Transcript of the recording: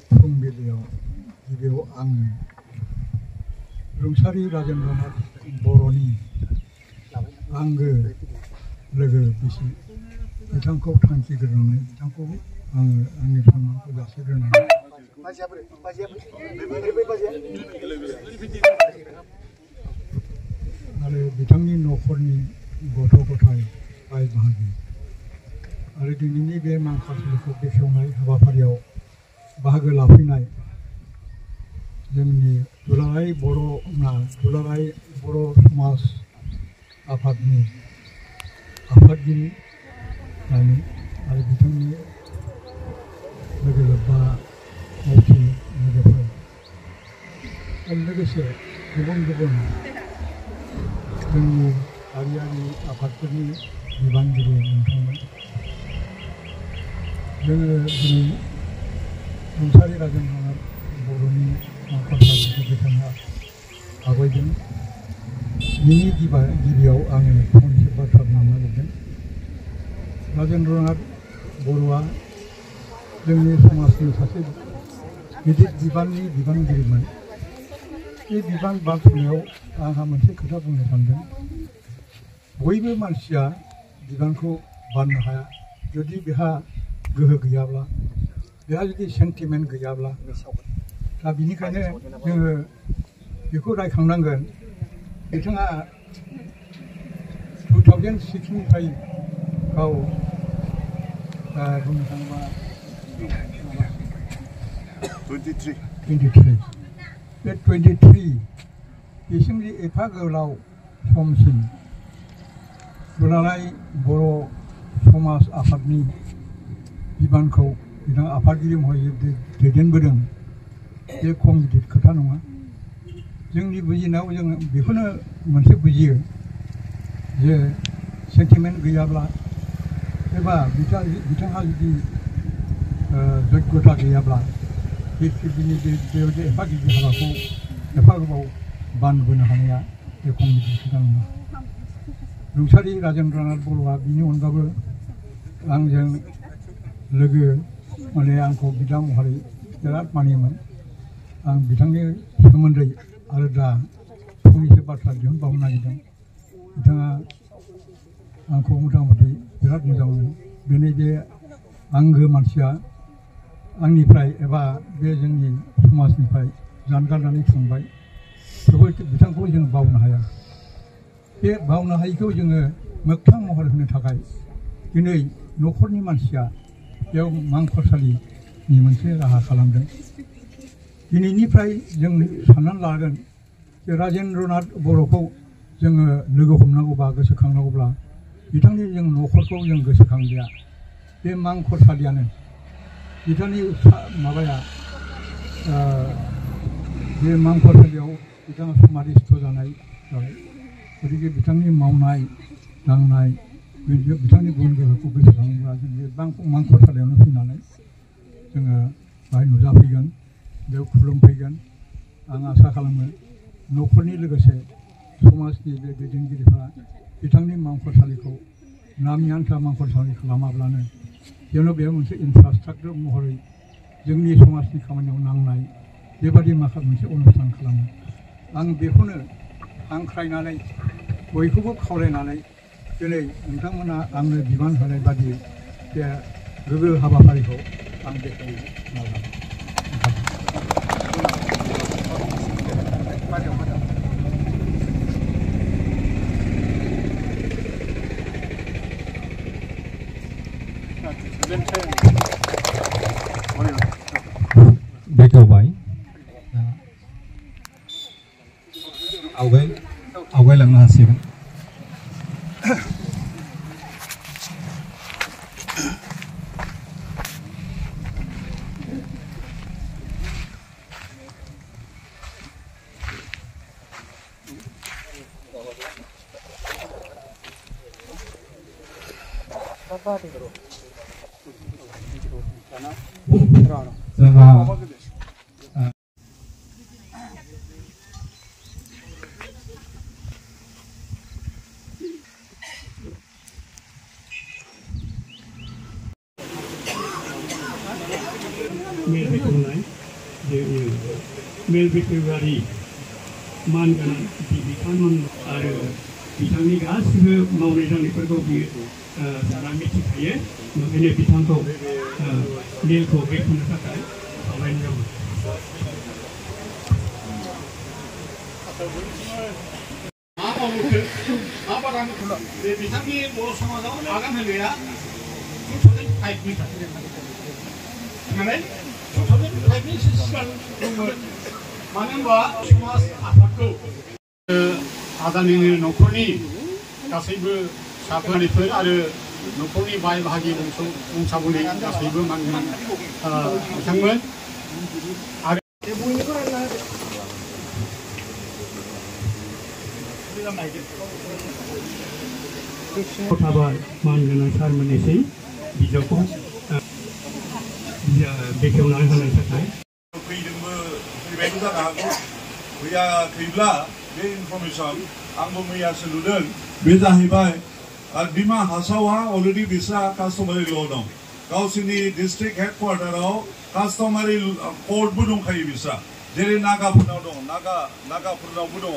풍밀이요 이배우 앙 롱사리 라젠로나 모로니 앙그 레그 비시 이창고 탕기 그러네 이창고 앙이 선만 보자 세르나 아래 비탕니 노코니 고토고타이 아이 바하기 아래 디니니 베만 카슬코 베쇼나이 하바파리오 바하그 라피나이 जोंनि दुलाराय बर' समाज आफादनि आफादगिरि आरो बिथांनि लोगो लोब्बा मावथि लोगोफोर आरो लोगोसे गुबुन गुबुन जोंनि हारियारि आफादफोरनि बिबानगिरि नोंथांमोन जोङो दिनै रुंसारि राजेन्द्र बर'नि माखासे बिथाङा आवगायदों बिनि गिबियाव आङो फंनैसो बाथ्रा बुंनो नागिरदों राजेन्द्रनाथ बर'आ जोंनि समाजनि सासे गिदिर बिबाननि बिबानगिरिमोन बे बिबान बानस'नायाव आंहा मोनसे खोथा बुंनो सानदों बयबो मानसिया बिबानखौ बाननो हाया जुदि बेहा गोहो गैयाब्ला बेहा जुदि सेन्टिमेन्ट गैयाब्ला दा बिनिखायनो जोङो बेखौ रायखांनांगोन बिथाङा 2006निफ्राय गाव बुंनो थाङोबा 23 बे 23 बिसिमनि एफा गोलाव समसिम दुलाराय बर' समाज आफादनि बिबानखौ बिथाङा आफादगिरि महरै दैदेनबोदों बे खम गिदिर खोथा नङा जोंनि बुजिनायाव जों बेखौनो मोनसे बुजियो जे सेन्टिमेन्ट गैयाब्ला एबा बिथांहा जुदि जग्यता गैयाब्ला बेयाव जे एफा गिदिर हाबाखौ एफा गोबाव बानबोनो हानाया बे खम गिदिर खोथा नङा रुंसारि राजेन्द्रनाथ बर'आ बिनि अनगाबो आंजों लोगो माने आंखौ बिदा महरै बिराद मानियोमोन आं बिथांनि सोमोन्दै आरो दा फंनैसो बाथ्रा दिहुनबावनो नागिरदों बिथाङा आंखौ मथा मथि बिराद मोजां मोनो बेनि बे आंगो मानसिया आंनिफ्राय एबा बे जोंनि समाजनिफ्राय जानगारनानै थांबाय थेवबो बिथांखौ जों बावनो हाया बे बावनो हायैखौ जोङो मोगथां महर होनो थाखाय दिनै न'खरनि मानसिया बेयाव मांखरसालिनि मोनसे राहा खालामदों दिनैनिफ्राय जों साननानै लागोन जे राजेन्द्रनाथ बर'खौ जोङो लोगो हमनांगौबा गोसोखांनांगौब्ला बिथांनि जों न'खरखौ जों गोसोखांलिया बे मांखरसालियानो बिथांनि माबाया बे मांखरसालियाव बिथाङा समाधिस्थ जानाय जाबाय गतिके बिथांनि मावनाय दांनाय बिथांनि गुन गोहोखौ गोसोखाङोब्ला जों बे मांखरसालियावनो फैनानै जोङो बाहाय नुजाफैगोन बेयाव खुलुमफैगोन आं आसा खालामो न'खरनि लोगोसे समाजनि बे दैदेनगिरिफ्रा बिथांनि मांखरसालिखौ नामनि आन्था मांखरसालि खालामाब्लानो जेन' बेयाव मोनसे इनफ्रास्ट्राक्चार महरै जोंनि समाजनि खामानियाव नांनाय बेबादि माखासे मोनसे अनुष्ठान खालामो आं बेखौनो हांख्रायनानै बयखौबो खावलायनानै दिनै नोंथांमोना आंनो बिबान होनाय बादि बे गोग्गो हाबाफारिखौ आं बेखेवनो नाजागोन बेखेवबाय आवगायलांनो हासिगोन Bravo. 제가 मेल बेखेवनाय मेल बेखेवगिरि मानगोनां बिथांमोन आरो बिथांनि गासिबो मावनाय दांनायफोरखौ बियो सारा मिथिखायो ओंखायनो बिथांखौ मेलखौ बेखेवनो थाखाय खावलायनाय जाबाय। बिथांनि बर' समाजाव आगान होनाया 2005नि सिगां दंमोन। मानो होनबा समाज आफादखौ आदानिनि न'खरनि गासैबो फिसाफोरनिफोर आरो न'खरनि बाय बाहागि बंसावली गासैबो मानगोनां बिथांमोन आरो थाबाय मानगोनां सारमोननिसिम बिजाबखौ बेखेवनानै होनायनि थाखाय फैदोंबो फैबायबो जानो हागौ फैयाखैब्ला बे इनफरमेसन आंबो मैयासो नुदों बे जाहैबाय डिमा हासावहा अलरेडि बिस्रा कास्टमारि ल' दं गावसोरनि डिस्ट्रिक्ट हेडक्वार्टाराव कास्टमारि कर्टबो दंखायो बिस्रा जेरै नागाफोरनाव दं नागाफोरनावबो दङ